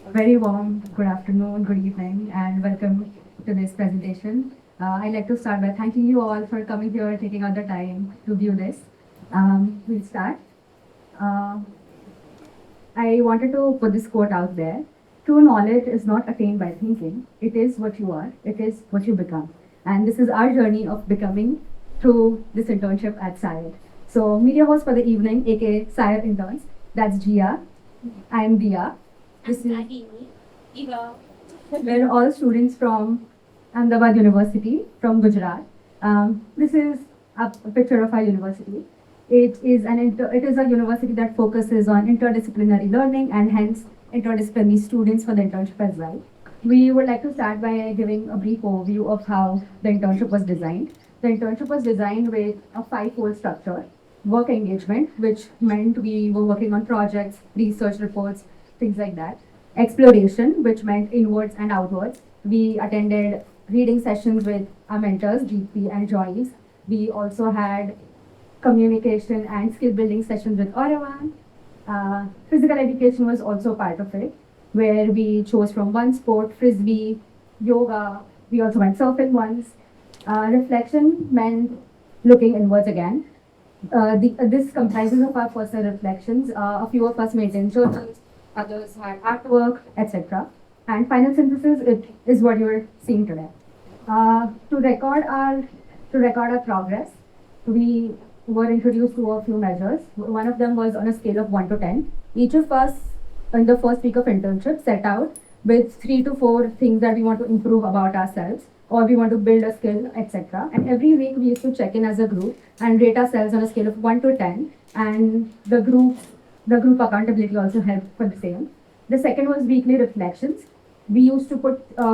A very warm good afternoon, good evening, and welcome to this presentation. I'd like to start by thanking you all for coming here, taking out the time to view this. We'll start. Uh, I wanted to put this quote out there. True knowledge is not attained by thinking. It is what you are. It is what you become. And this is our journey of becoming through this internship at SAIIER. So, media host for the evening, aka SAIIER interns. That's Gia. I'm Dia. This is we're all students from Ahmedabad University from Gujarat. This is a picture of our university. It is a university that focuses on interdisciplinary learning and hence interdisciplinary students for the internship as well. We would like to start by giving a brief overview of how the internship was designed. The internship was designed with a five-fold structure: work engagement, which meant we were working on projects, research reports, things like that; exploration, which meant inwards and outwards. We attended reading sessions with our mentors, Deepthi and Joyce. We also had communication and skill building sessions with Auroville. Physical education was also part of it, where we chose from one sport, frisbee, yoga. We also went surfing once. Reflection meant looking inwards again. This comprises of our personal reflections. A few of us maintained journals, others had artwork, etc. And final synthesis it is what you're seeing today. To record our progress, we were introduced to a few measures. One of them was on a scale of 1 to 10. Each of us in the first week of internship set out with 3 to 4 things that we want to improve about ourselves or we want to build a skill, etc. And every week we used to check in as a group and rate ourselves on a scale of 1 to 10. And the group accountability also helped for the same. The second was weekly reflections. We used to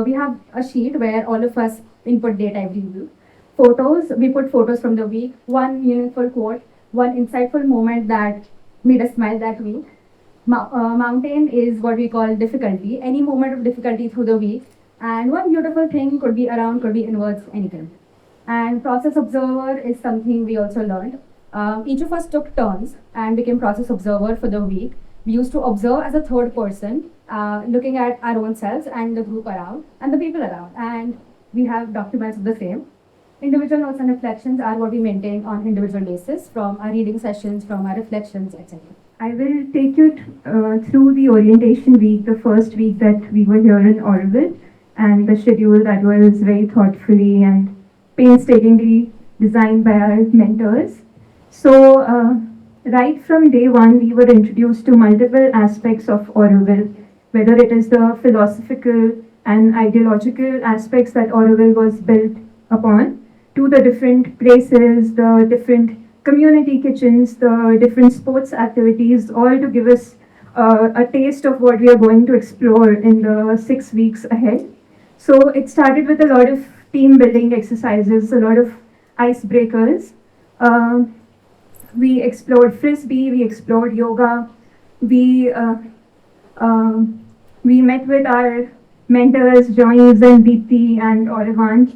we have a sheet where all of us input data every week. Photos, we put photos from the week, one meaningful quote, one insightful moment that made us smile that week. Mountain is what we call difficulty, any moment of difficulty through the week. And one beautiful thing could be around, could be inwards, anything. And process observer is something we also learned. Each of us took turns and became process observer for the week. We used to observe as a third person, looking at our own selves and the group around and the people around. And we have documents of the same. Individual notes and reflections are what we maintain on individual basis from our reading sessions, from our reflections, etc. I will take you through the orientation week, the first week that we were here in Auroville, and the schedule that was very thoughtfully and painstakingly designed by our mentors. So, right from day one, we were introduced to multiple aspects of Auroville, whether it is the philosophical and ideological aspects that Auroville was built upon, to the different places, the different community kitchens, the different sports activities, all to give us a taste of what we are going to explore in the 6 weeks ahead. So it started with a lot of team building exercises, a lot of icebreakers. We explored frisbee, we explored yoga, we met with our mentors, Joyce and Deepthi and Auroville,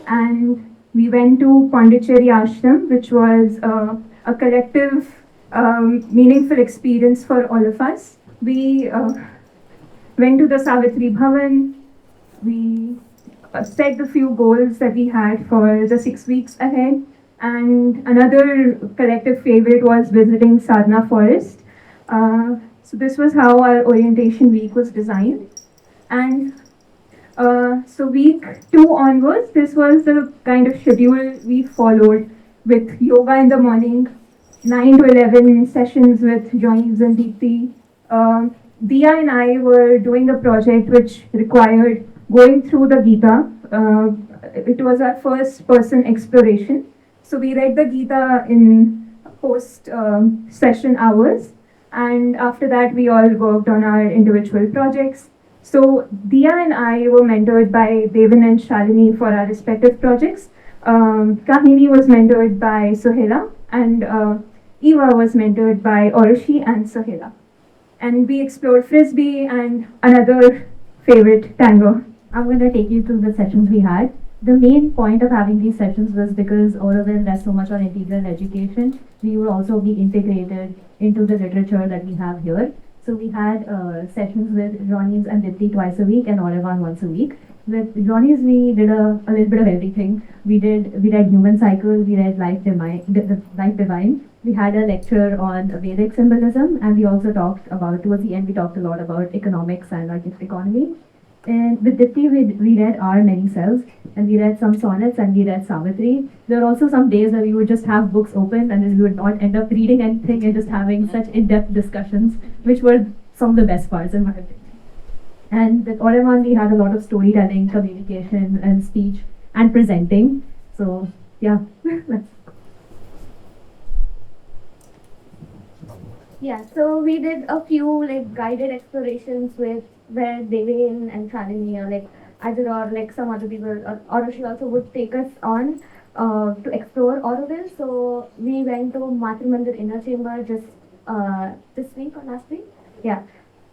and we went to Pondicherry Ashram, which was a collective, meaningful experience for all of us. We went to the Savitri Bhavan. We set the few goals that we had for the 6 weeks ahead. And another collective favorite was visiting Sadhana Forest. So this was how our orientation week was designed. And so week 2 onwards, this was the kind of schedule we followed with yoga in the morning, 9 to 11 sessions with Joyce and Deepthi. Dia and I were doing a project which required going through the Gita. It was our first person exploration. So we read the Gita in post session hours, and after that we all worked on our individual projects. So Dia and I were mentored by Devin and Shalini for our respective projects. Kahini was mentored by Sohela, and Eva was mentored by Oroshi and Sohela. And we explored frisbee and another favorite, tango. I'm going to take you through the sessions we had. The main point of having these sessions was because Auroville does so much on integral education, we would also be integrated into the literature that we have here. So we had sessions with Ronnie's and Dipti twice a week and Olivan once a week. With Ronnie's, we did a little bit of everything. We read Human Cycle, we read Life Divine. We had a lecture on Vedic symbolism, and we also talked about, towards the end, we talked a lot about economics and our gift economy. And with Dipti, we read Our Many Selves, and we read some sonnets, and we read Savitri. There were also some days where we would just have books open, and then we would not end up reading anything and just having such in-depth discussions, which were some of the best parts in my opinion. And with Aurobindo, we had a lot of storytelling, communication, and speech, and presenting. So, yeah. Yeah, so we did a few like guided explorations with where Devin and Shalini or like either or like some other people or Oroshi also would take us on to explore Auroville. So we went to Matrimandir Inner Chamber just this week or last week. Yeah.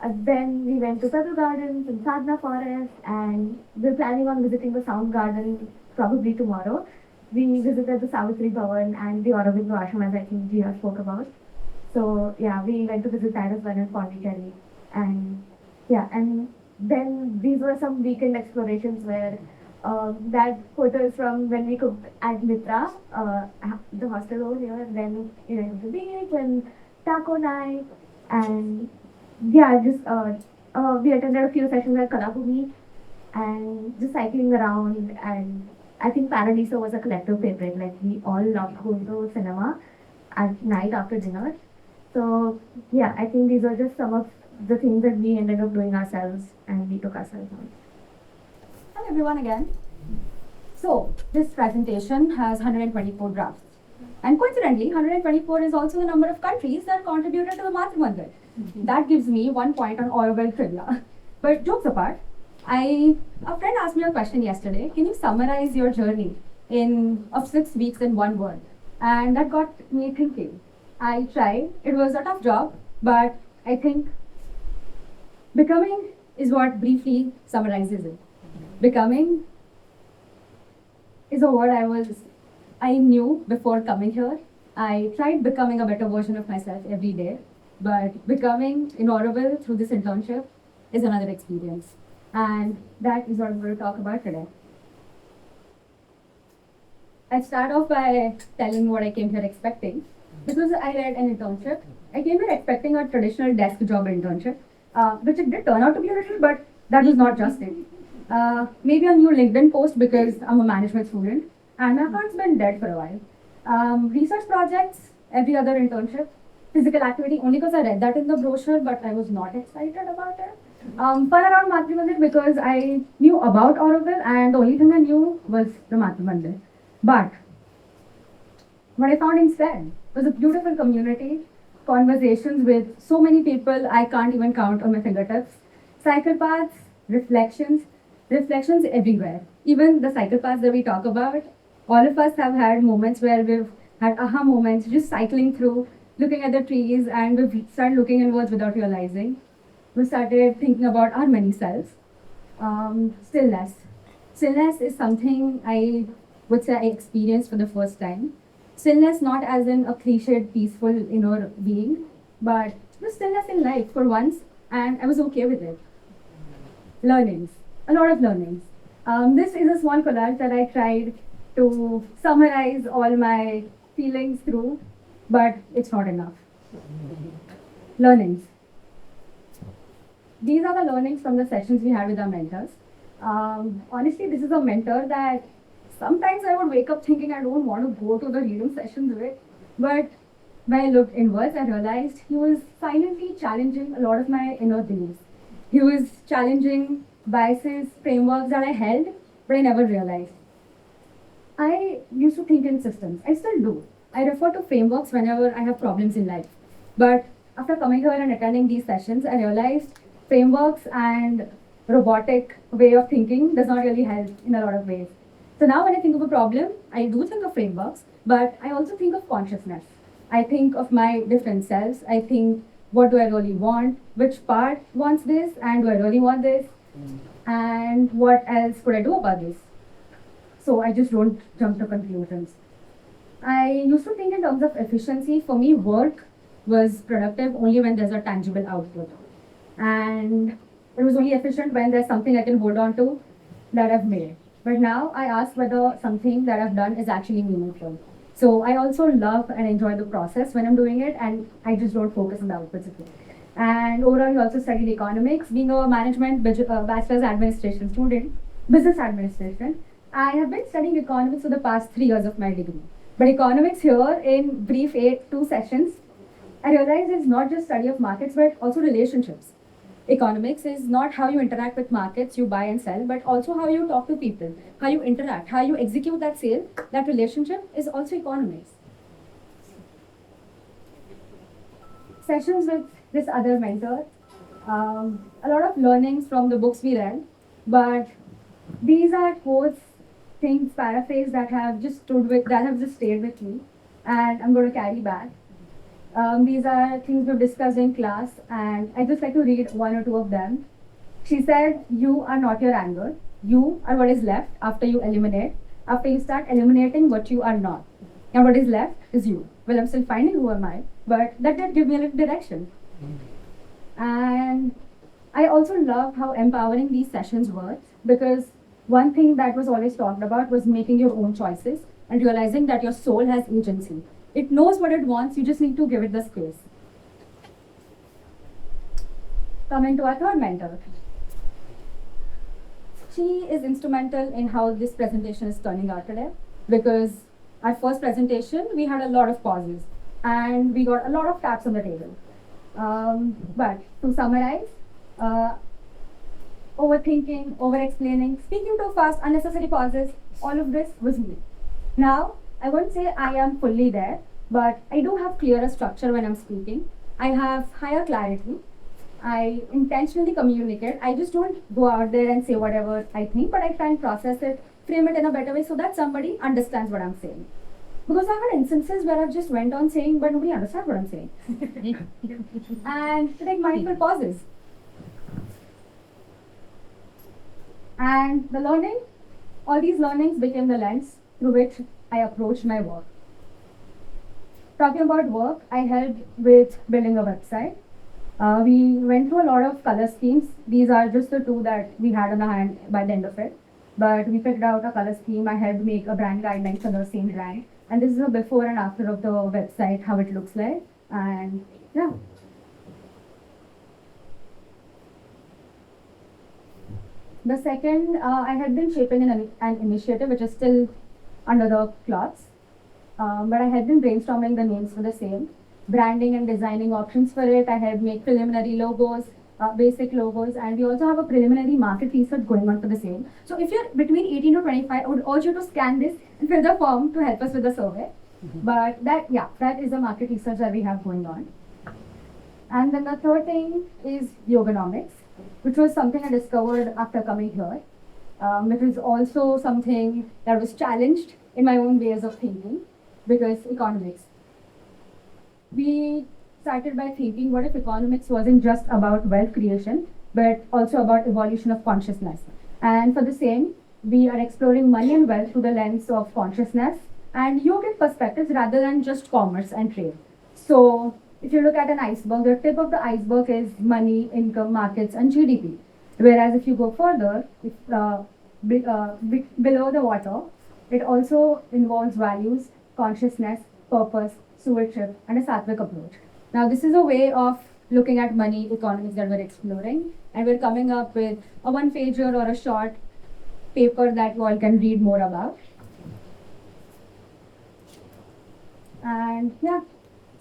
Then we went to Pebble Gardens and Sadhana Forest, and we're planning on visiting the Sound Garden probably tomorrow. We visited the Savitri Bhavan and the Aurobindo Ashram, as I think Gia spoke about. So yeah, we went to visit that as well in Pondicherry, and yeah, and then these were some weekend explorations where that photos from when we cooked at Mitra, the hostel over here, and then the beach and taco night, and yeah, just we attended a few sessions at Kalabhumi and just cycling around, and I think Paradiso was a collective favorite. Like we all loved going to cinema at night after dinner. So yeah, I think these are just some of the things that we ended up doing ourselves and we took ourselves on. Hello everyone again. So this presentation has 124 drafts. And coincidentally, 124 is also the number of countries that contributed to the Matrimandir. That gives me 1 point on Auroville trivia. But jokes apart, a friend asked me a question yesterday. Can you summarize your journey of 6 weeks in one word? And that got me thinking. I tried. It was a tough job, but I think becoming is what briefly summarizes it. Becoming is a word I knew before coming here. I tried becoming a better version of myself every day, but becoming in Auroville through this internship is another experience. And that is what I'm going to talk about today. I'll start off by telling what I came here expecting. Because I read an internship, I came here expecting a traditional desk job internship, which it did turn out to be a little, but that was not just it. Maybe a new LinkedIn post because I'm a management student, and my account's been dead for a while. Research projects, every other internship, physical activity, only because I read that in the brochure, but I was not excited about it. Fun around Matrimandir because I knew about Auroville, and the only thing I knew was the Matrimandir. But what I found instead was a beautiful community, conversations with so many people I can't even count on my fingertips, cycle paths, reflections everywhere. Even the cycle paths that we talk about, all of us have had moments where we've had aha moments just cycling through, looking at the trees, and we've started looking inwards without realizing. We started thinking about our many selves. Stillness. Stillness is something I would say I experienced for the first time. Stillness not as in a cliched, peaceful inner being, but the stillness in life for once, and I was okay with it. Learnings, a lot of learnings. This is a small collage that I tried to summarize all my feelings through, but it's not enough. Learnings. These are the learnings from the sessions we had with our mentors. Honestly, this is a mentor that sometimes I would wake up thinking I don't want to go to the reading sessions with, but when I looked inwards, I realized he was silently challenging a lot of my inner beliefs. He was challenging biases, frameworks that I held, but I never realized. I used to think in systems. I still do. I refer to frameworks whenever I have problems in life. But after coming here and attending these sessions, I realized frameworks and robotic way of thinking does not really help in a lot of ways. So now when I think of a problem, I do think of frameworks, but I also think of consciousness. I think of my different selves. I think, what do I really want? Which part wants this? And do I really want this? And what else could I do about this? So I just don't jump to conclusions. I used to think in terms of efficiency. For me, work was productive only when there's a tangible output. And it was only efficient when there's something I can hold on to that I've made. But now I ask whether something that I've done is actually meaningful. So I also love and enjoy the process when I'm doing it, and I just don't focus on the outputs of it. And overall, I also studied economics, being a management bachelor's administration student, business administration. I have been studying economics for the past 3 years of my degree. But economics here, in brief 2 sessions, I realized is not just study of markets, but also relationships. Economics is not how you interact with markets, you buy and sell, but also how you talk to people, how you interact, how you execute that sale. That relationship is also economics. Sessions with this other mentor, a lot of learnings from the books we read, but these are quotes, things, paraphrase that have just stayed with me, and I'm going to carry back. These are things we've discussed in class, and I just like to read one or two of them. She said, "You are not your anger. You are what is left after you eliminate, after you start eliminating what you are not. And what is left is you." Well, I'm still finding who am I, but that did give me a little direction. And I also love how empowering these sessions were, because one thing that was always talked about was making your own choices and realizing that your soul has agency. It knows what it wants, you just need to give it the space. Coming to our third mentor. She is instrumental in how this presentation is turning out today, because our first presentation, we had a lot of pauses and we got a lot of taps on the table. But to summarize, overthinking, over-explaining, speaking too fast, unnecessary pauses, all of this was me. Now, I won't say I am fully there, but I do have clearer structure when I'm speaking. I have higher clarity. I intentionally communicate. I just don't go out there and say whatever I think, but I try and process it, frame it in a better way so that somebody understands what I'm saying. Because I've had instances where I've just went on saying, but nobody understands what I'm saying. And to take mindful pauses. And the learning, all these learnings became the lens through which I approached my work. Talking about work, I helped with building a website. We went through a lot of color schemes. These are just the two that we had on our hand by the end of it. But we figured out a color scheme. I helped make a brand guideline for the same brand. And this is a before and after of the website, how it looks like. And yeah. The second, I had been shaping an initiative which is still under the cloths. But I had been brainstorming the names for the same, branding and designing options for it. I had made preliminary logos, basic logos, and we also have a preliminary market research going on for the same. So if you're between 18 to 25, I would urge you to scan this and fill the form to help us with the survey. But that is the market research that we have going on. And then the third thing is yoganomics, which was something I discovered after coming here. It was also something that was challenged in my own ways of thinking, because economics. We started by thinking, what if economics wasn't just about wealth creation, but also about evolution of consciousness? And for the same, we are exploring money and wealth through the lens of consciousness and yogic perspectives rather than just commerce and trade. So if you look at an iceberg, the tip of the iceberg is money, income, markets, and GDP. Whereas if you go further, below the water, it also involves values, consciousness, purpose, stewardship, and a sattvic approach. Now, this is a way of looking at money economics that we're exploring, and we're coming up with a one-pager or a short paper that you all can read more about. And yeah,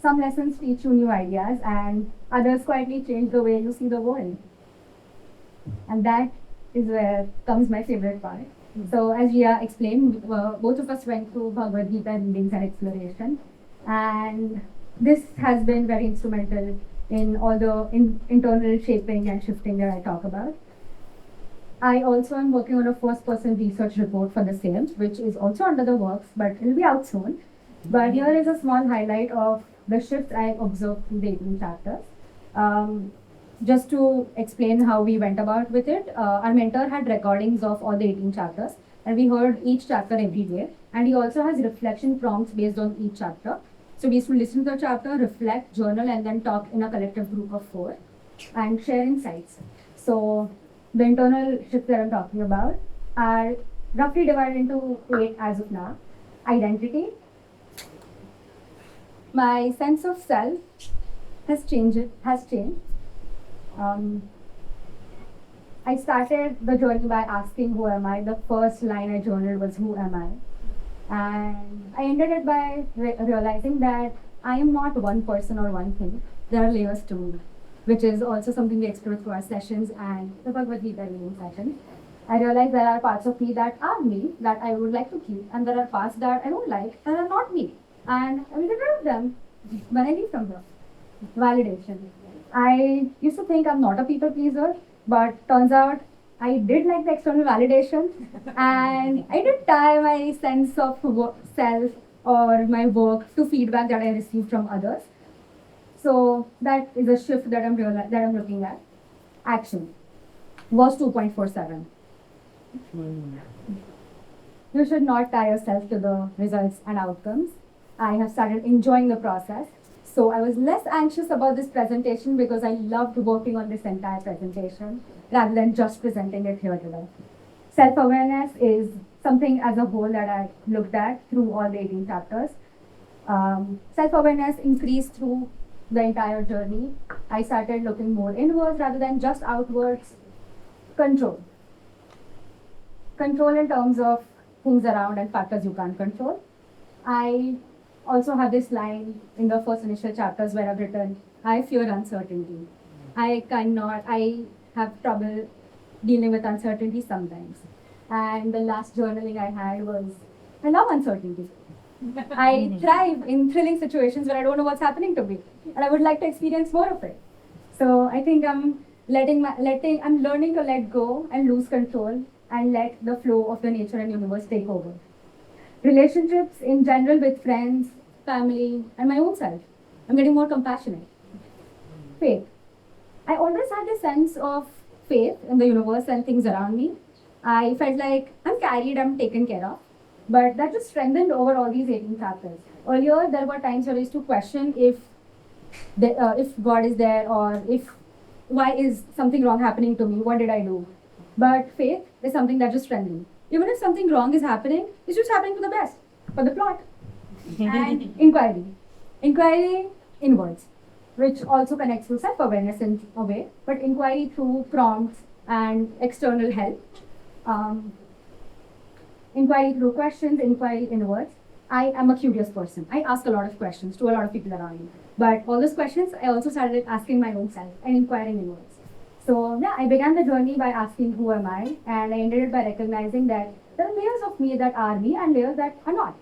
some lessons teach you new ideas, and others quietly change the way you see the world. And that is where comes my favorite part. So as Jia explained, both of us went through Bhagavad Gita readings and exploration, and this has been very instrumental in all the internal shaping and shifting that I talk about. I also am working on a first-person research report for the same, which is also under the works, but it will be out soon. But here is a small highlight of the shifts I observed through the 18 chapters. Just to explain how we went about with it, our mentor had recordings of all the 18 chapters, and we heard each chapter every day. And he also has reflection prompts based on each chapter. So we used to listen to the chapter, reflect, journal, and then talk in a collective group of 4. and share insights. So the internal shifts that I'm talking about are roughly divided into 8 as of now. Identity. My sense of self has changed. Um, I started the journey by asking who am I. The first line I journaled was who am I? And I ended it by realizing that I am not one person or one thing. There are layers to me, which is also something we explore through our sessions and the Bhagavad Gita reading sessions. I realized there are parts of me that are me that I would like to keep, and there are parts that I don't like that are not me. And I will get rid of them when I leave from here. Validation. I used to think I'm not a people pleaser, but turns out I did like the external validation, and I did tie my sense of self or my work to feedback that I received from others. So that is a shift that I'm looking at. Action. Verse 2.47. You should not tie yourself to the results and outcomes. I have started enjoying the process. So I was less anxious about this presentation because I loved working on this entire presentation rather than just presenting it here today. Self-awareness is something as a whole that I looked at through all the 18 chapters. Self-awareness increased through the entire journey. I started looking more inwards rather than just outwards. Control. Control in terms of things around and factors you can't control. I also have this line in the first initial chapters where I've written, I fear uncertainty. I have trouble dealing with uncertainty sometimes. And the last journaling I had was, I love uncertainty. I thrive in thrilling situations where I don't know what's happening to me. And I would like to experience more of it. So I think I'm learning to let go and lose control and let the flow of the nature and universe take over. Relationships in general with friends, family, and my own self. I'm getting more compassionate. Faith. I always had this sense of faith in the universe and things around me. I felt like I'm carried, I'm taken care of. But that just strengthened over all these 18 chapters. Earlier, there were times where I used to question if God is there or why is something wrong happening to me? What did I do? But faith is something that just strengthens. Even if something wrong is happening, it's just happening for the best, for the plot. And inquiry. Inquiry inwards, which also connects to self-awareness in a way, but inquiry through prompts and external help. Inquiry through questions, inquiry inwards. I am a curious person. I ask a lot of questions to a lot of people around me. But all those questions, I also started asking my own self and inquiring inwards. So yeah, I began the journey by asking who am I, and I ended it by recognizing that there are layers of me that are me and layers that are not.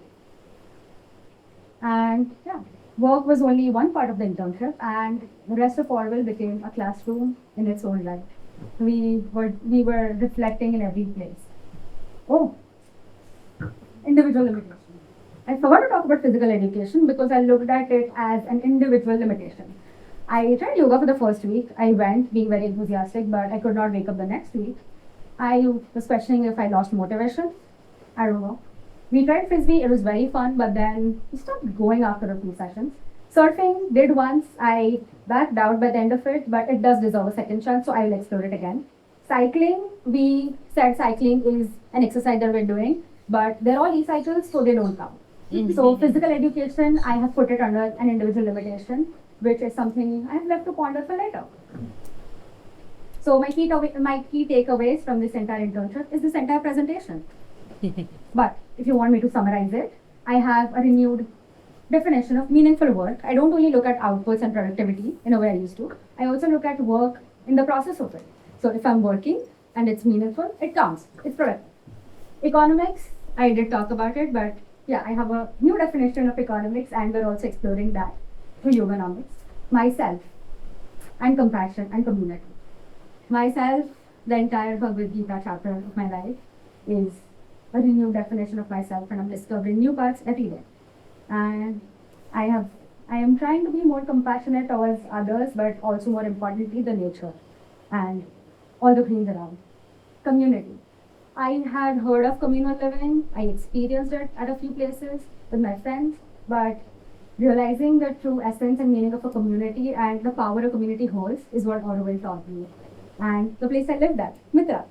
And yeah, work was only one part of the internship, and the rest of Auroville became a classroom in its own right. We were reflecting in every place. Oh, individual limitation. I forgot to talk about physical education because I looked at it as an individual limitation. I tried yoga for the first week. I went being very enthusiastic, but I could not wake up the next week. I was questioning if I lost motivation. I don't know. We tried frisbee, it was very fun, but then we stopped going after a few sessions. Surfing, did once. I backed out by the end of it, but it does deserve a second chance, so I will explore it again. Cycling, we said cycling is an exercise that we're doing, but they're all e-cycles, so they don't count. So physical education, I have put it under an individual limitation, which is something I have left to ponder for later. So my key takeaways from this entire internship is this entire presentation. But if you want me to summarize it, I have a renewed definition of meaningful work. I don't only look at outputs and productivity in a way I used to. I also look at work in the process of it. So if I'm working and it's meaningful, it counts. It's productive. Economics, I did talk about it, but yeah, I have a new definition of economics, and we're also exploring that through yoganomics. Myself and compassion and community. Myself, the entire Bhagavad Gita chapter of my life is a renewed definition of myself, and I'm discovering new parts every day. And I am trying to be more compassionate towards others, but also more importantly, the nature and all the things around. Community. I had heard of communal living. I experienced it at a few places with my friends, but Realizing the true essence and meaning of a community and the power a community holds is what Auroville taught me. And the place I lived at, Mitra.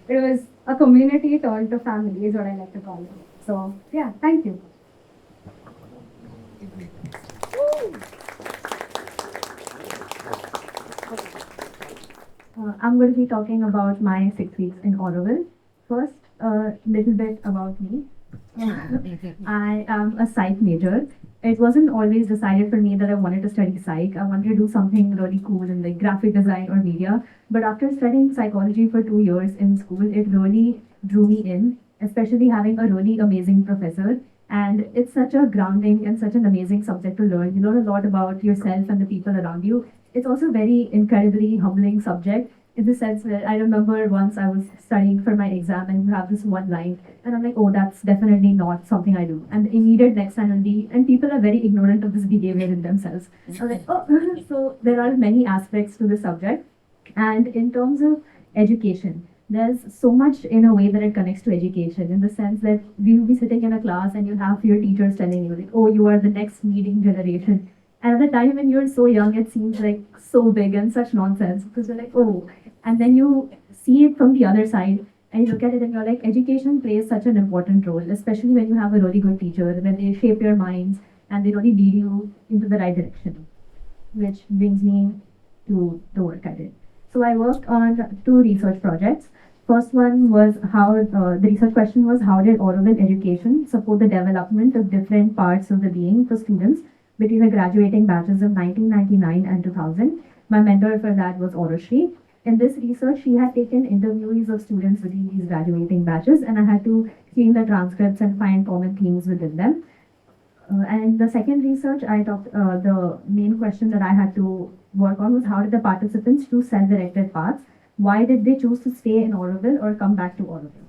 It was a community turned to family, is what I like to call it. So, yeah, thank you. I'm going to be talking about my 6 weeks in Auroville. First, a little bit about me. I am a psych major. It wasn't always decided for me that I wanted to study psych. I wanted to do something really cool in like graphic design or media. But after studying psychology for 2 years in school, it really drew me in, especially having a really amazing professor. And it's such a grounding and such an amazing subject to learn. You learn a lot about yourself and the people around you. It's also a very incredibly humbling subject in the sense that I remember once I was studying for my exam and you have this one line and I'm like, oh, that's definitely not something I do. And the immediate next line will be, and people are very ignorant of this behavior in themselves. I'm like, oh, so there are many aspects to the subject. And in terms of education, there's so much in a way that it connects to education in the sense that we will be sitting in a class and you have your teachers telling you like, oh, you are the next leading generation. And at the time when you're so young, it seems like so big and such nonsense because you're like, oh, and then you see it from the other side and you look at it and you're like, education plays such an important role, especially when you have a really good teacher, when they shape your minds and they really lead you into the right direction, which brings me to the work I did. So I worked on 2 research projects. First one was the research question was how did Auroville education support the development of different parts of the being for students between the graduating batches of 1999 and 2000. My mentor for that was Auroshri. In this research, she had taken interviews of students within these graduating batches, and I had to clean the transcripts and find common themes within them. And the second research, the main question that I had to work on was how did the participants choose self-directed paths? Why did they choose to stay in Auroville or come back to Auroville?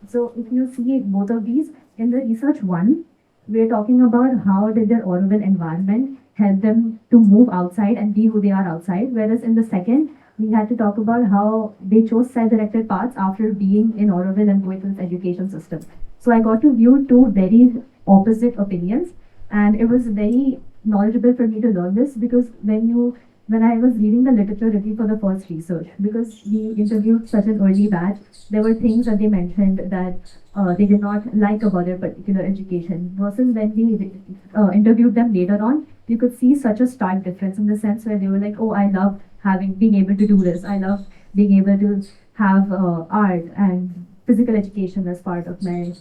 So if you see both of these, in the research one, we're talking about how did their Auroville environment help them to move outside and be who they are outside. Whereas in the second, we had to talk about how they chose self-directed paths after being in Auroville and going through this education system. So I got to view 2 very opposite opinions, and it was very knowledgeable for me to learn this because when I was reading the literature review for the first research, because we interviewed such an early batch, there were things that they mentioned that they did not like about their particular education. Versus when we interviewed them later on, you could see such a stark difference in the sense where they were like, oh, I love being able to do this. I love being able to have art and physical education as part of my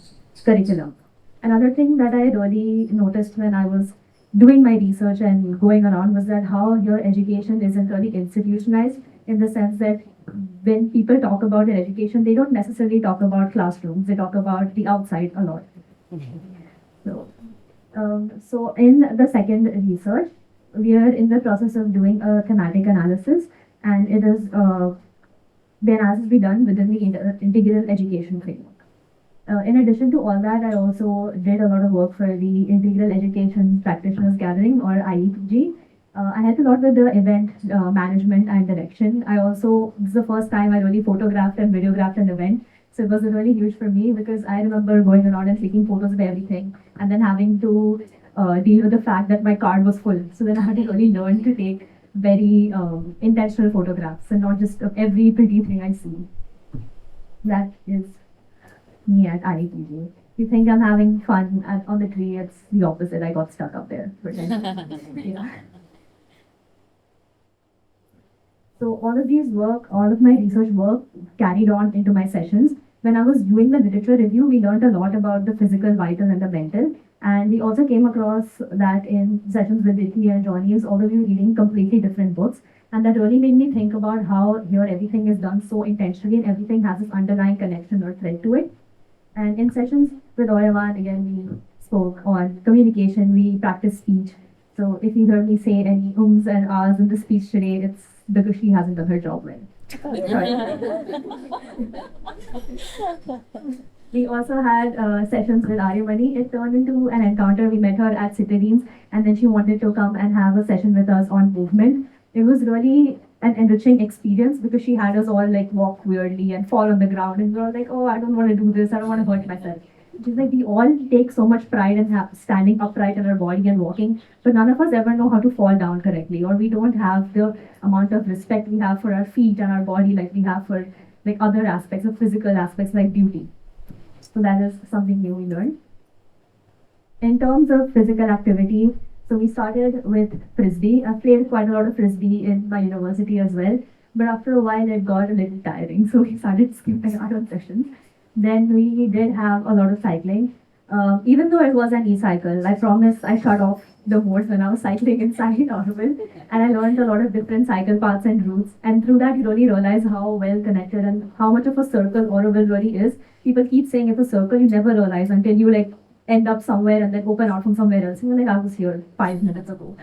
curriculum. Another thing that I really noticed when I was doing my research and going around was that how your education isn't really institutionalized in the sense that when people talk about their education, they don't necessarily talk about classrooms, they talk about the outside a lot. So in the second research, we are in the process of doing a thematic analysis, and it is the analysis be done within the integral education framework. In addition to all that, I also did a lot of work for the Integral Education Practitioners Gathering, or IEPG. I helped a lot with the event management and direction. This is the first time I really photographed and videographed an event. So it was really huge for me because I remember going around and taking photos of everything and then having to deal with the fact that my card was full. So then I had to really learn to take very intentional photographs and not just of every pretty thing I see. That is me at IEPG. You think I'm having fun on the tree, it's the opposite. I got stuck up there. Yeah. So all of my research work carried on into my sessions. When I was doing the literature review, we learned a lot about the physical, vital, and the mental. And we also came across that in sessions with Vicky and Johnny, although we were reading completely different books. And that really made me think about how here everything is done so intentionally and everything has this underlying connection or thread to it. And in sessions with Oyavan, again, we spoke on communication, we practiced speech. So if you hear me say any ums and ahs in the speech today, it's because she hasn't done her job well. We also had sessions with Aryamani. It turned into an encounter. We met her at Citadines, and then she wanted to come and have a session with us on movement. It was really an enriching experience because she had us all like walk weirdly and fall on the ground, and we were all like, oh, I don't want to do this. I don't want to hurt myself. which is like we all take so much pride in standing upright in our body and walking, but none of us ever know how to fall down correctly, or we don't have the amount of respect we have for our feet and our body like we have for like other aspects of physical aspects like beauty. So that is something new we learned. In terms of physical activity, so we started with frisbee. I played quite a lot of frisbee in my university as well, but after a while it got a little tiring, so we started skipping out on sessions. Then we did have a lot of cycling. Even though it was an e-cycle, I promise I shut off the modes when I was cycling inside Auroville, and I learned a lot of different cycle paths and routes. And through that, you really realize how well connected and how much of a circle Auroville really is. People keep saying it's a circle, you never realize until you like end up somewhere and then open out from somewhere else. You're like, I was here 5 minutes ago.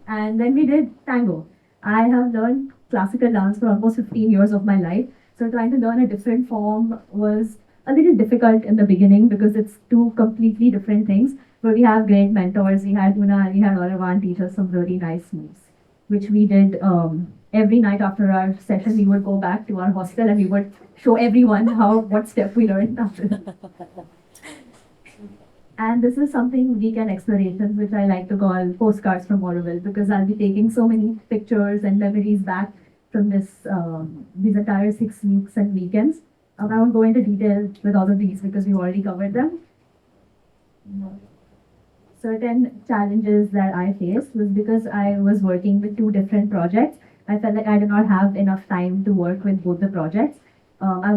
And then we did tango. I have learned classical dance for almost 15 years of my life. So trying to learn a different form was a little difficult in the beginning because it's two completely different things. But we have great mentors. We had Una and we had Oravan teach us some really nice moves, which we did every night after our session. We would go back to our hostel and we would show everyone what step we learned after. And this is something weekend explorations, which I like to call postcards from Auroville, because I'll be taking so many pictures and memories back from these entire 6 weeks and weekends. I won't go into detail with all of these because we already covered them. Certain challenges that I faced was because I was working with 2 different projects. I felt like I did not have enough time to work with both the projects. I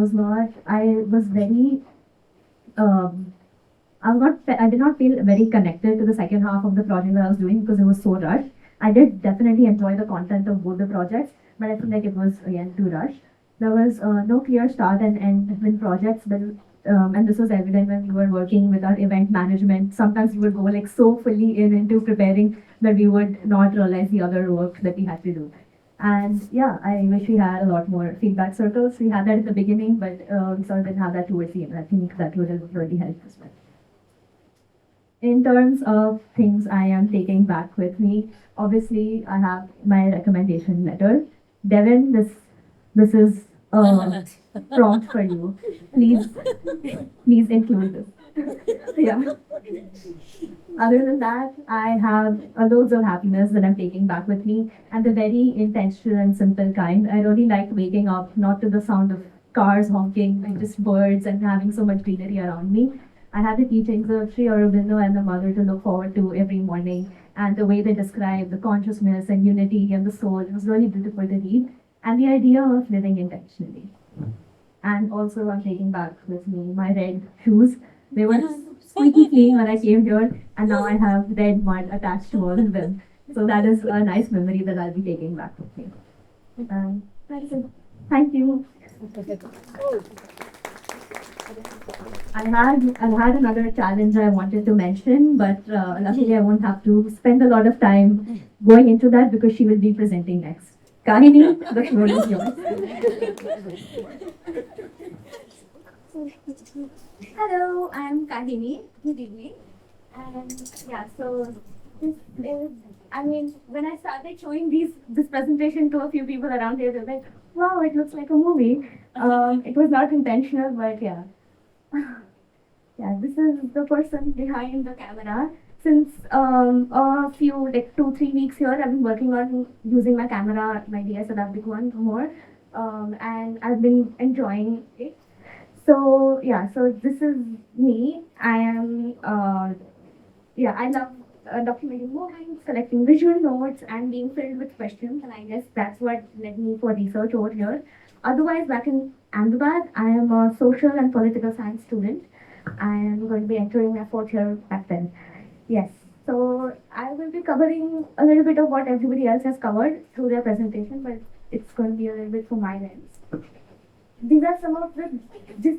did not feel very connected to the second half of the project that I was doing because it was so rushed. I did definitely enjoy the content of both the projects, but I feel like it was again too rushed. There was no clear start and end with projects, and this was evident when we were working with our event management. Sometimes we would go like so fully into preparing that we would not realize the other work that we had to do. And yeah, I wish we had a lot more feedback circles. We had that at the beginning, but we sort of didn't have that towards the end. I think that would have really helped as well. In terms of things I am taking back with me, obviously I have my recommendation letter. Devin, this is a prompt for you. Please include this. Yeah. Other than that, I have loads of happiness that I'm taking back with me, and the very intentional and simple kind. I really liked waking up not to the sound of cars honking, like just birds and having so much greenery around me. I had the teachings of Sri Aurobindo and the mother to look forward to every morning, and the way they describe the consciousness and unity and the soul, it was really beautiful to read, and the idea of living intentionally. And also I'm taking back with me my red shoes. They were squeaky clean when I came here, and now I have red mud attached to all of them. So that is a nice memory that I'll be taking back with me. That's it. Thank you. I had another challenge I wanted to mention, but luckily I won't have to spend a lot of time going into that because she will be presenting next. Kahini, the floor is yours. Hello, I'm Kahini. Good evening. And yeah, so this is, I mean, when I started showing this presentation to a few people around here, they were like, wow, it looks like a movie. It was not intentional, but yeah. Yeah, this is the person behind the camera. Since a few, like 2-3 weeks here, I've been working on using my camera, my DSLR big one more, and I've been enjoying it. So yeah, so this is me. I am, I love documenting moments, collecting visual notes, and being filled with questions. And I guess that's what led me for research over here. Otherwise, back in Ahmedabad, I am a social and political science student. I am going to be entering my 4th year back then. Yes. So I will be covering a little bit of what everybody else has covered through their presentation, but it's going to be a little bit from my lens. These are some of the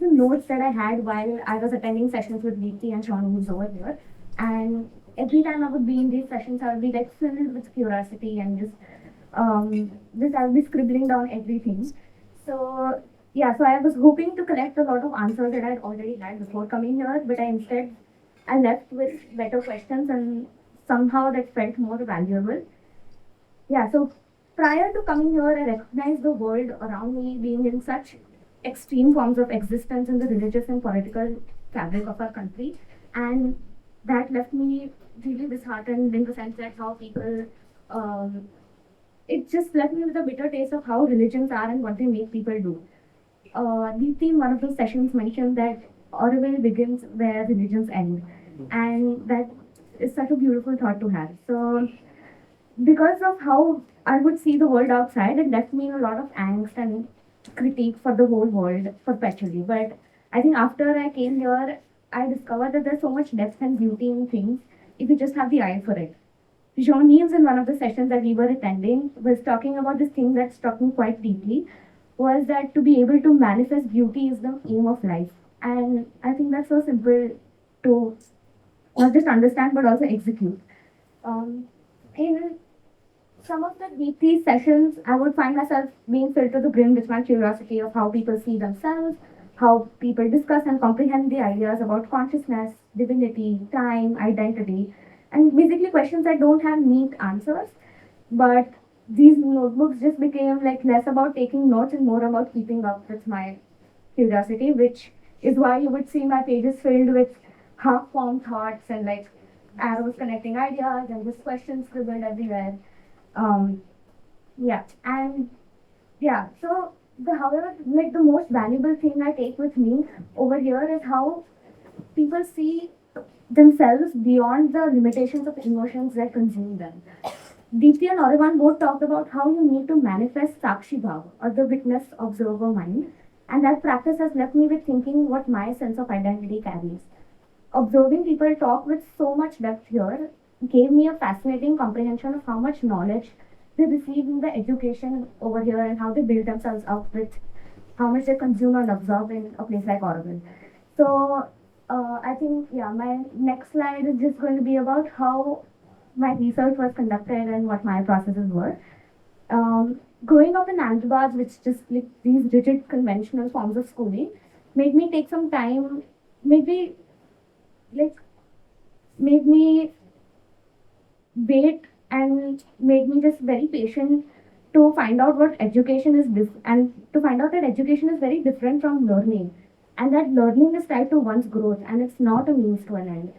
notes that I had while I was attending sessions with Deepthi and Sean, who's over here. And every time I would be in these sessions, I would be like filled with curiosity and just I would be scribbling down everything. So yeah, so I was hoping to collect a lot of answers that I'd already had before coming here, but I left with better questions, and somehow that felt more valuable. Yeah, so prior to coming here, I recognized the world around me being in such extreme forms of existence in the religious and political fabric of our country, and that left me really disheartened in the sense that how people. It just left me with a bitter taste of how religions are and what they make people do. Deepti in one of those sessions mentioned that Auroville begins where religions end, and that is such a beautiful thought to have. So, because of how I would see the world outside, it left me in a lot of angst and critique for the whole world perpetually. But I think after I came here, I discovered that there's so much depth and beauty in things if you just have the eye for it. Jean Neves, in one of the sessions that we were attending, was talking about this thing that struck me quite deeply, was that to be able to manifest beauty is the aim of life. And I think that's so simple to not just understand but also execute. In some of the deep sessions, I would find myself being filled to the brim with my curiosity of how people see themselves, how people discuss and comprehend the ideas about consciousness, divinity, time, identity, and basically questions that don't have neat answers. But these notebooks just became like less about taking notes and more about keeping up with my curiosity, which is why you would see my pages filled with half-formed thoughts and like arrows connecting ideas and just questions scribbled everywhere. Um, yeah, and yeah, so however, like the most valuable thing I take with me over here is how people see themselves beyond the limitations of emotions that consume them. Deepti and Aurivan both talked about how you need to manifest Sakshi Bhav, or the witness observer mind, and that practice has left me with thinking what my sense of identity carries. Observing people talk with so much depth here gave me a fascinating comprehension of how much knowledge they receive in the education over here and how they build themselves up with how much they consume and absorb in a place like Auroville. So I think, yeah, my next slide is just going to be about how my research was conducted and what my processes were. Growing up in Ahmedabad, which just like these rigid conventional forms of schooling, made me take some time, maybe like made me wait and made me just very patient to find out what education is and to find out that education is very different from learning, and that learning is tied to one's growth and it's not a means to an end,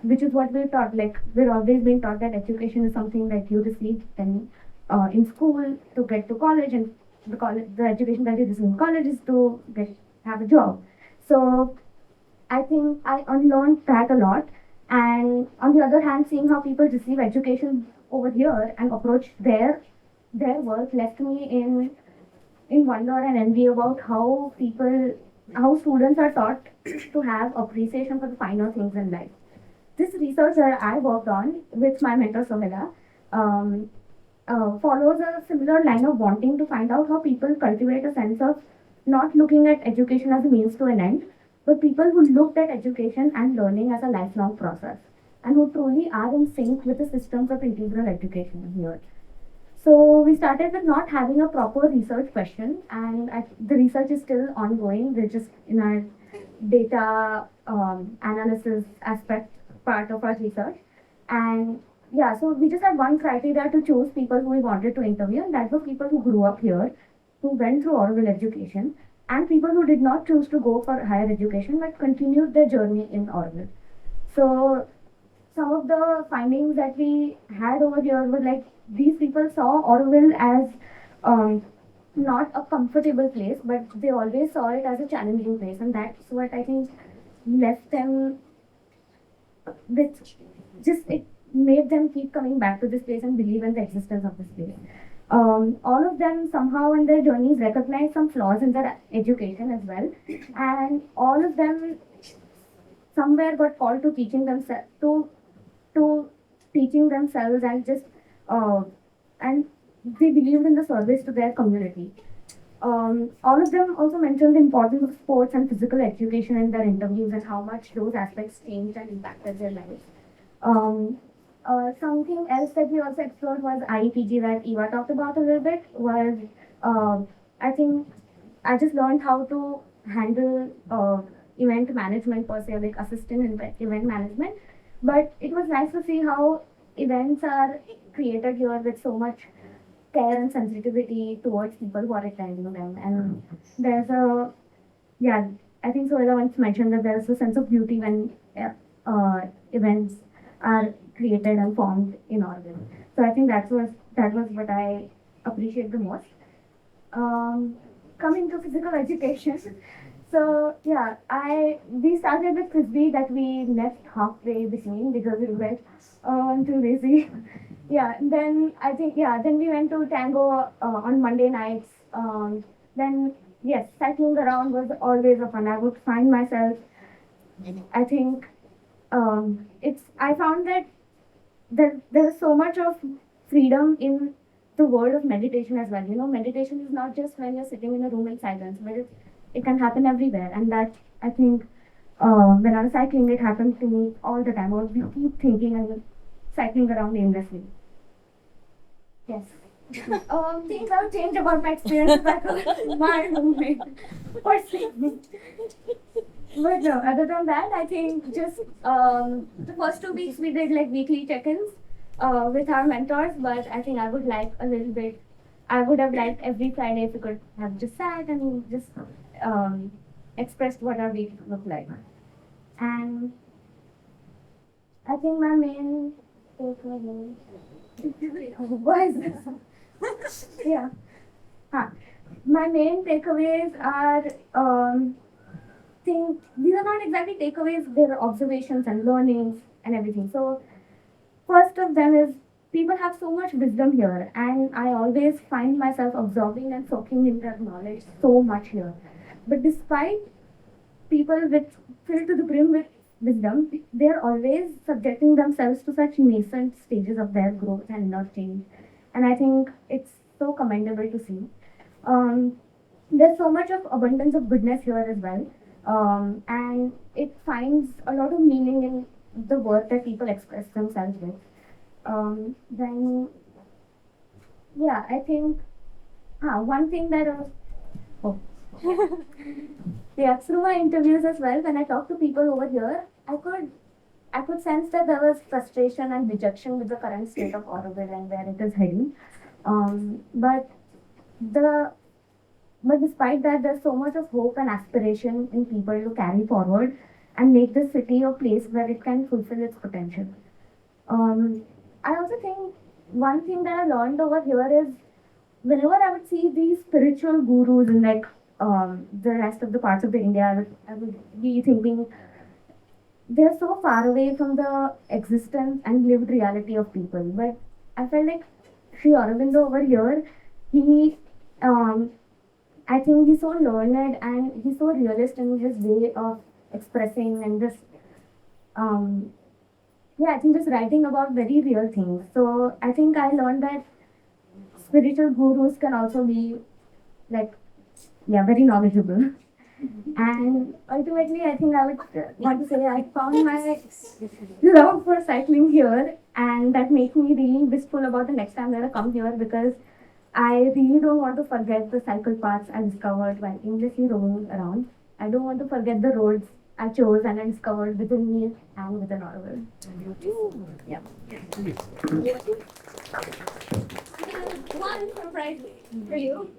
which is what we're taught. Like we're always being taught that education is something that you receive in school to get to college, and the education that you receive in college is to have a job. So I think I unlearned that a lot. And on the other hand, seeing how people receive education over here and approach their work left me in wonder and envy about how students are taught to have appreciation for the finer things in life. This research that I worked on with my mentor Sohila follows a similar line of wanting to find out how people cultivate a sense of not looking at education as a means to an end, but people who looked at education and learning as a lifelong process, and who truly are in sync with the systems of integral education here. So we started with not having a proper research question, and the research is still ongoing. We're just in our data analysis aspect part of our research, and yeah, so we just had one criteria to choose people who we wanted to interview, and that were people who grew up here, who went through Auroville education, and people who did not choose to go for higher education but continued their journey in Auroville. So some of the findings that we had over here were like these people saw Auroville as not a comfortable place, but they always saw it as a challenging place, and that's what I think left them with just it made them keep coming back to this place and believe in the existence of this place. All of them somehow in their journeys recognize some flaws in their education as well, and all of them somewhere got called to teaching themselves to teaching themselves and just and they believed in the service to their community. All of them also mentioned the importance of sports and physical education in their interviews and how much those aspects changed and impacted their lives. Something else that we also explored was IEPG that Eva talked about a little bit. Was I think I just learned how to handle event management per se, like assistant in event management. But it was nice to see how events are created here with so much care and sensitivity towards people who are attending them. And there's a yeah, I think Sohila once mentioned that there is a sense of beauty when events are created and formed in Auroville. So I think that was what I appreciate the most. Um, Coming to physical education, so yeah, I we started with frisbee that we left halfway between because we were too lazy. Yeah, and then I think then we went to tango on Monday nights. Then yes, cycling around was always a fun. I would find myself. I think it's. I found that there's so much of freedom in the world of meditation as well. You know, meditation is not just when you're sitting in a room in silence, but it can happen everywhere. And that I think when I'm cycling, it happens to me all the time. Or we keep thinking and cycling around aimlessly. Yes. Things have changed about my experience back on my roommate. Personally. But no, other than that, I think just the first 2 weeks we did like weekly check-ins with our mentors. But I think I would like a little bit. I would have liked every Friday if we could have just sat and just um, expressed what our week looked like. And I think my main takeaway. Why is this? Yeah. Huh. My main takeaways are think these are not exactly takeaways, they're observations and learnings and everything. So first of them is people have so much wisdom here, and I always find myself absorbing and soaking in their knowledge so much here. But despite people with filled to the brim with wisdom, they're always subjecting themselves to such nascent stages of their growth and inner change. And I think it's so commendable to see. Um, there's so much of abundance of goodness here as well. And it finds a lot of meaning in the work that people express themselves with. Then, yeah, I think one thing that oh, yeah, through my interviews as well, when I talk to people over here, I could sense that there was frustration and dejection with the current state of Auroville and where it is heading. But the but despite that, there's so much of hope and aspiration in people to carry forward and make this city a place where it can fulfill its potential. Um, I also think one thing that I learned over here is whenever I would see these spiritual gurus in like the rest of the parts of the India, I would be thinking they're so far away from the existence and lived reality of people. But I felt like Sri Aurobindo over here, he, um, I think he's so learned and he's so realist in his way of expressing and just, um, yeah, I think just writing about very real things. So I think I learned that spiritual gurus can also be like, yeah, very knowledgeable. And ultimately, I think I would want to say I found my love for cycling here, and that makes me really wistful about the next time that I come here because I really don't want to forget the cycle paths I discovered while aimlessly roaming around. I don't want to forget the roads I chose and I discovered within me and within Auroville. Yeah. One surprise for you.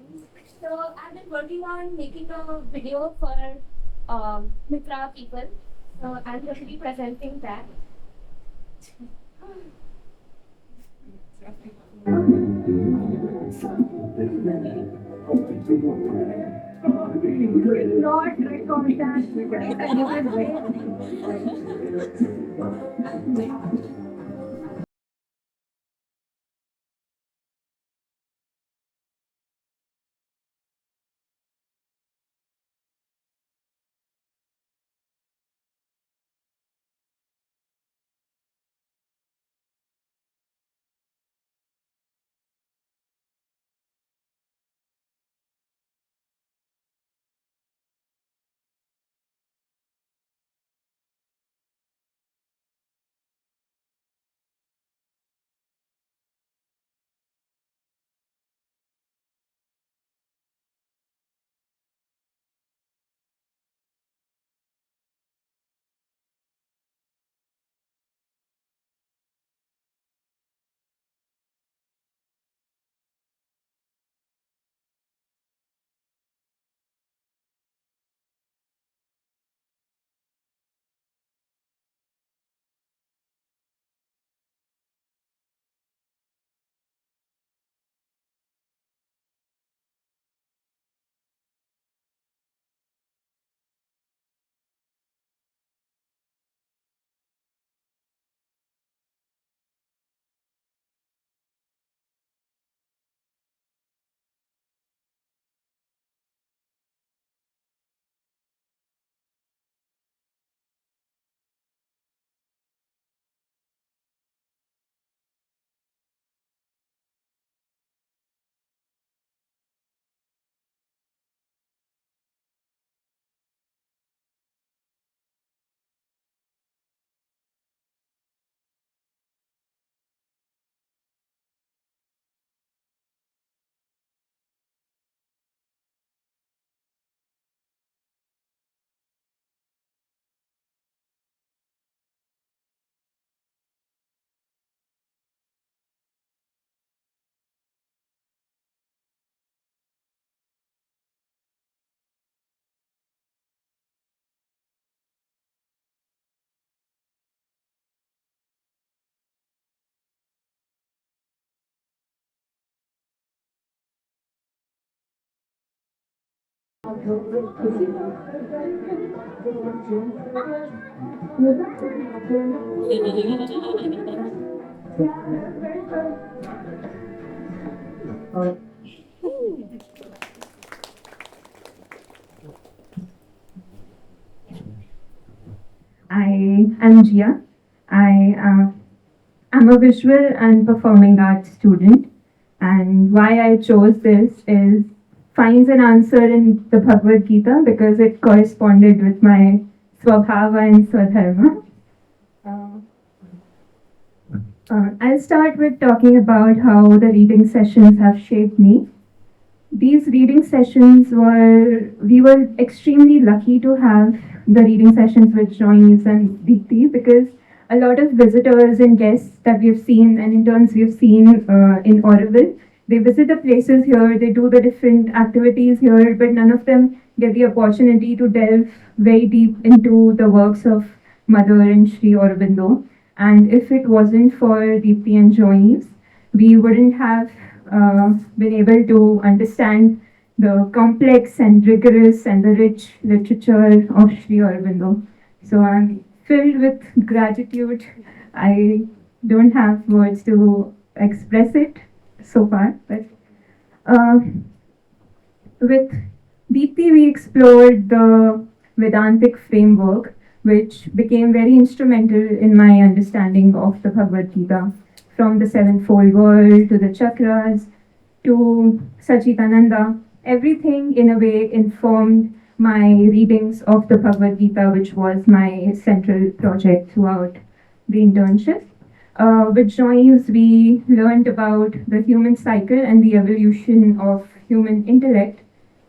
So I've been working on making a video for Mitra people. So I'm going to be presenting that. Not record that. I am Jia. I'm a visual and performing arts student, and why I chose this is finds an answer in the Bhagavad Gita because it corresponded with my Swabhava and Swadharma. Uh, I'll start with talking about how the reading sessions have shaped me. These reading sessions we were extremely lucky to have the reading sessions with Joyce and Deepti because a lot of visitors and guests that we've seen and interns we've seen in Auroville, they visit the places here, they do the different activities here, but none of them get the opportunity to delve very deep into the works of Mother and Sri Aurobindo. And if it wasn't for Deepti and Joyce, we wouldn't have been able to understand the complex and rigorous and the rich literature of Sri Aurobindo. So I'm filled with gratitude. I don't have words to express it so far, but uh, with Deepti we explored the Vedantic framework, which became very instrumental in my understanding of the Bhagavad Gita, from the sevenfold world to the chakras to Sachitananda. Everything in a way informed my readings of the Bhagavad Gita, which was my central project throughout the internship. With Joyce, we learned about the human cycle and the evolution of human intellect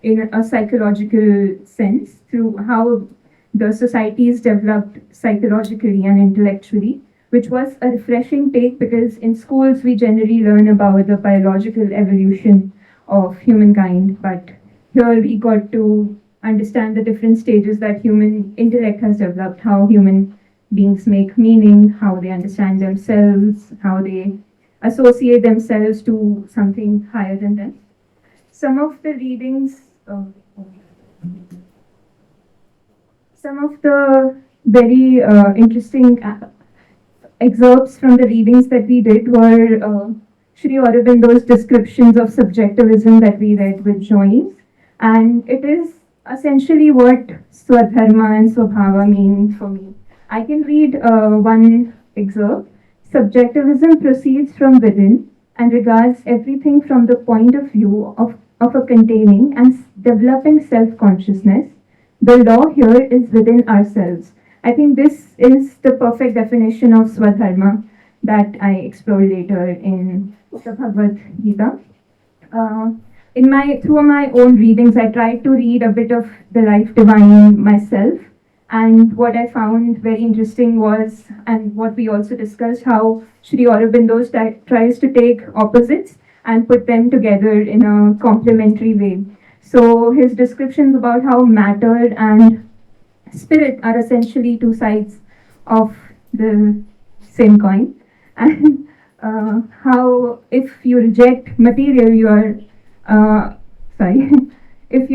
in a psychological sense through how the societies developed psychologically and intellectually, which was a refreshing take because in schools we generally learn about the biological evolution of humankind, but here we got to understand the different stages that human intellect has developed, how human beings make meaning, how they understand themselves, how they associate themselves to something higher than them. Some of the readings, some of the very interesting excerpts from the readings that we did were Sri Aurobindo's descriptions of subjectivism that we read with Joyce. And it is essentially what Swadharma and Swabhava mean for me. I can read one excerpt. Subjectivism proceeds from within and regards everything from the point of view of a containing and developing self-consciousness. The law here is within ourselves. I think this is the perfect definition of Swadharma that I explore later in the Bhagavad Gita. Through my own readings, I tried to read a bit of the life divine myself. And what I found very interesting was, and what we also discussed, how Sri Aurobindo tries to take opposites and put them together in a complementary way. So his descriptions about how matter and spirit are essentially two sides of the same coin, and how if you reject material, you are sorry. If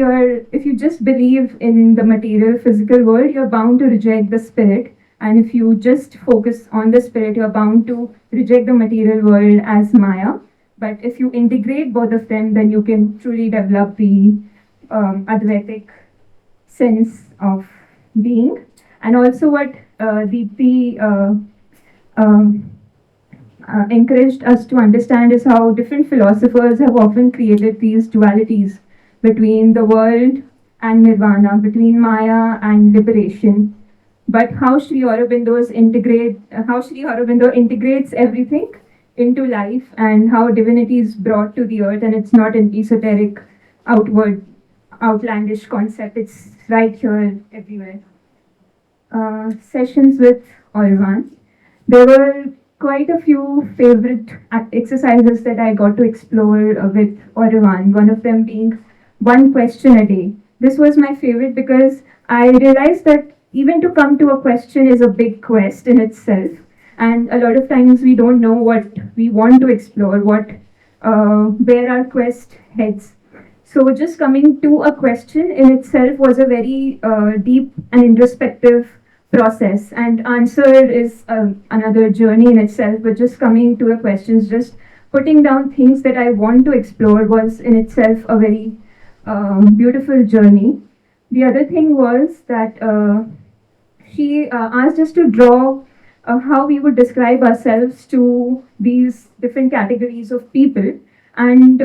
you just believe in the material physical world, you're bound to reject the spirit, and if you just focus on the spirit, you're bound to reject the material world as Maya. But if you integrate both of them, then you can truly develop the Advaitic sense of being. And also what Deepti encouraged us to understand is how different philosophers have often created these dualities between the world and nirvana, between Maya and liberation. But how Sri Aurobindo integrates everything into life, and how divinity is brought to the earth, and it's not an esoteric, outward, outlandish concept. It's right here, everywhere. Sessions with Aurovan. There were quite a few favorite exercises that I got to explore with Aurovan. One of them being one question a day. This was my favorite because I realized that even to come to a question is a big quest in itself. And a lot of times we don't know what we want to explore, where our quest heads. So just coming to a question in itself was a very deep and introspective process, and answer is another journey in itself. But just coming to a question, just putting down things that I want to explore was in itself a very beautiful journey. The other thing was that she asked us to draw how we would describe ourselves to these different categories of people. And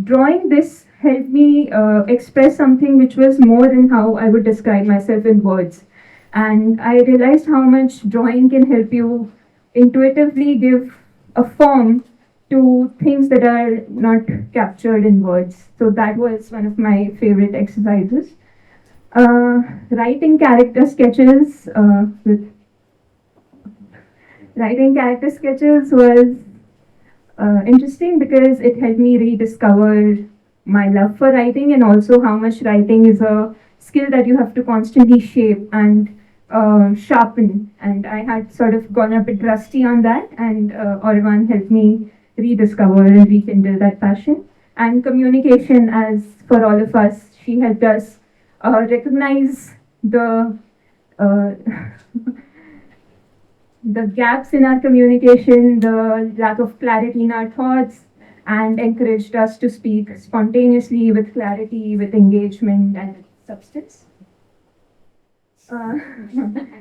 drawing this helped me express something which was more than how I would describe myself in words. And I realized how much drawing can help you intuitively give a form to things that are not captured in words. So that was one of my favorite exercises. Writing character sketches writing character sketches was interesting because it helped me rediscover my love for writing, and also how much writing is a skill that you have to constantly shape and sharpen. And I had sort of gone a bit rusty on that, and Aurobindo helped me rediscover and rekindle that passion. And communication, as for all of us, she helped us recognize the uh, the gaps in our communication, the lack of clarity in our thoughts, and encouraged us to speak spontaneously with clarity, with engagement, and with substance. Uh,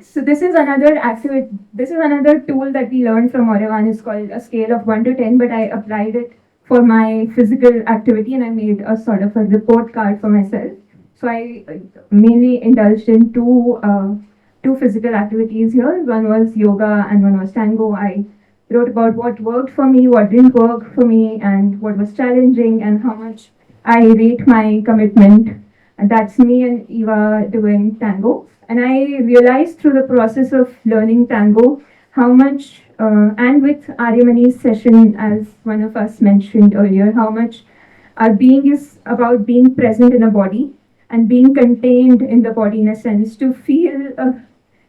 so this is another activity. This is another tool that we learned from Aurobindo. It's called a scale of 1 to 10. But I applied it for my physical activity, and I made a sort of a report card for myself. So I mainly indulged in two physical activities here. One was yoga and one was tango. I wrote about what worked for me, what didn't work for me, and what was challenging, and how much I rate my commitment. And that's me and Eva doing tango. And I realized through the process of learning tango how much, and with Aryamani's session, as one of us mentioned earlier, how much our being is about being present in a body and being contained in the body, in a sense, to feel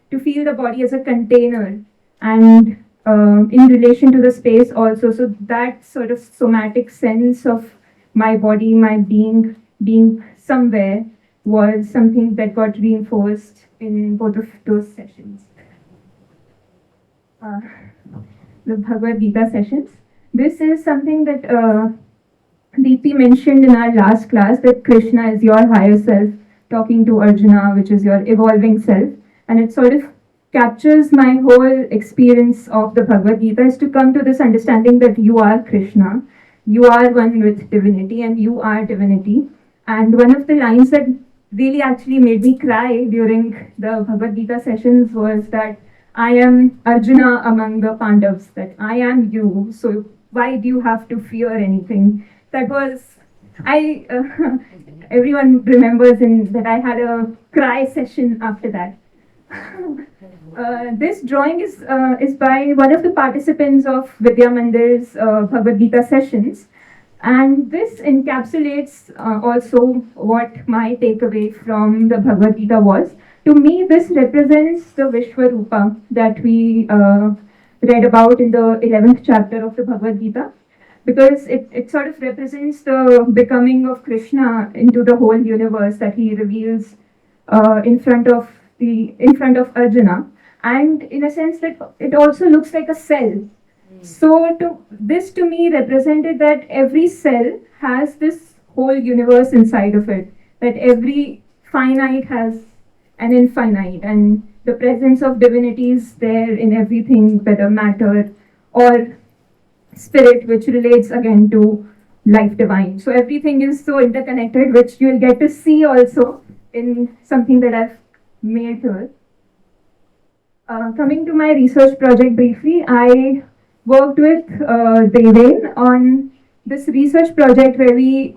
the body as a container, and in relation to the space also. So that sort of somatic sense of my body, my being somewhere, was something that got reinforced in both of those sessions. The Bhagavad Gita sessions. This is something that Deepti mentioned in our last class, that Krishna is your higher self talking to Arjuna, which is your evolving self. And it sort of captures my whole experience of the Bhagavad Gita, is to come to this understanding that you are Krishna, you are one with divinity, and you are divinity. And one of the lines that really actually made me cry during the Bhagavad Gita sessions was that I am Arjuna among the Pandavas, that I am you, so why do you have to fear anything? That was, everyone remembers that I had a cry session after that. This drawing is by one of the participants of Vidya Mandir's Bhagavad Gita sessions. And this encapsulates also what my takeaway from the Bhagavad Gita was. To me, this represents the Vishwarupa that we read about in the 11th chapter of the Bhagavad Gita, because it sort of represents the becoming of Krishna into the whole universe that he reveals in front of Arjuna. And in a sense that it also looks like a cell. So this to me represented that every cell has this whole universe inside of it, that every finite has an infinite, and the presence of divinity is there in everything, whether matter or spirit, which relates again to life divine. So everything is so interconnected, which you'll get to see also in something that I've made here. Coming to my research project briefly, I worked with Devin on this research project where we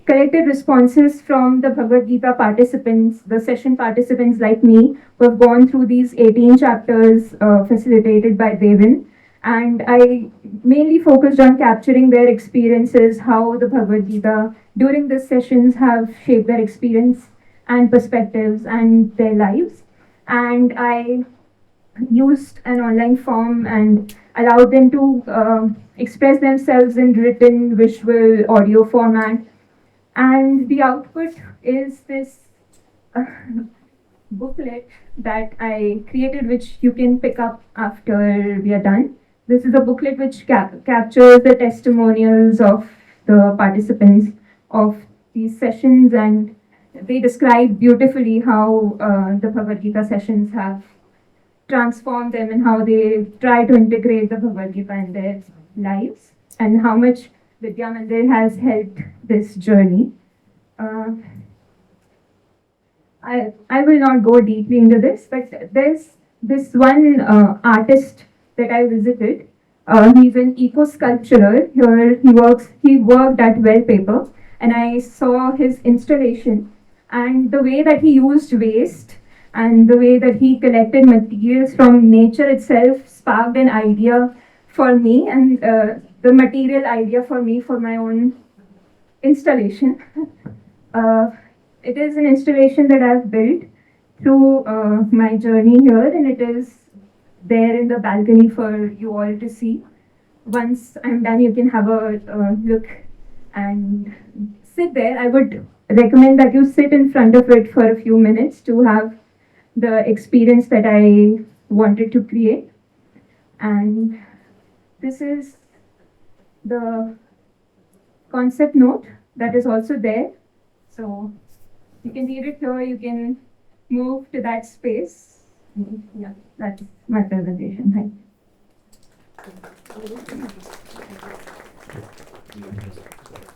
collected responses from the Bhagavad Gita participants, the session participants like me, who have gone through these 18 chapters facilitated by Devin. And I mainly focused on capturing their experiences, how the Bhagavad Gita during the sessions have shaped their experience and perspectives and their lives. And I used an online form and allowed them to express themselves in written, visual, audio format. And the output is this booklet that I created, which you can pick up after we are done. This is a booklet which captures the testimonials of the participants of these sessions, and they describe beautifully how the Bhagavad Gita sessions have transformed them and how they try to integrate the Bhagavad Gita in their lives, and how much Vidya Mandir has helped this journey. I will not go deeply into this, but there's this one artist that I visited. He's an eco sculpturer. Here he worked at wallpaper, and I saw his installation and the way that he used waste and the way that he collected materials from nature itself sparked an idea for me, and the material idea for me for my own installation. It is an installation that I've built through my journey here, and it is there in the balcony for you all to see. Once I'm done, you can have a look and sit there. I would recommend that you sit in front of it for a few minutes to have the experience that I wanted to create. And this is the concept note that is also there. So you can read it here, you can move to that space. Yeah, that's my presentation. Thank you.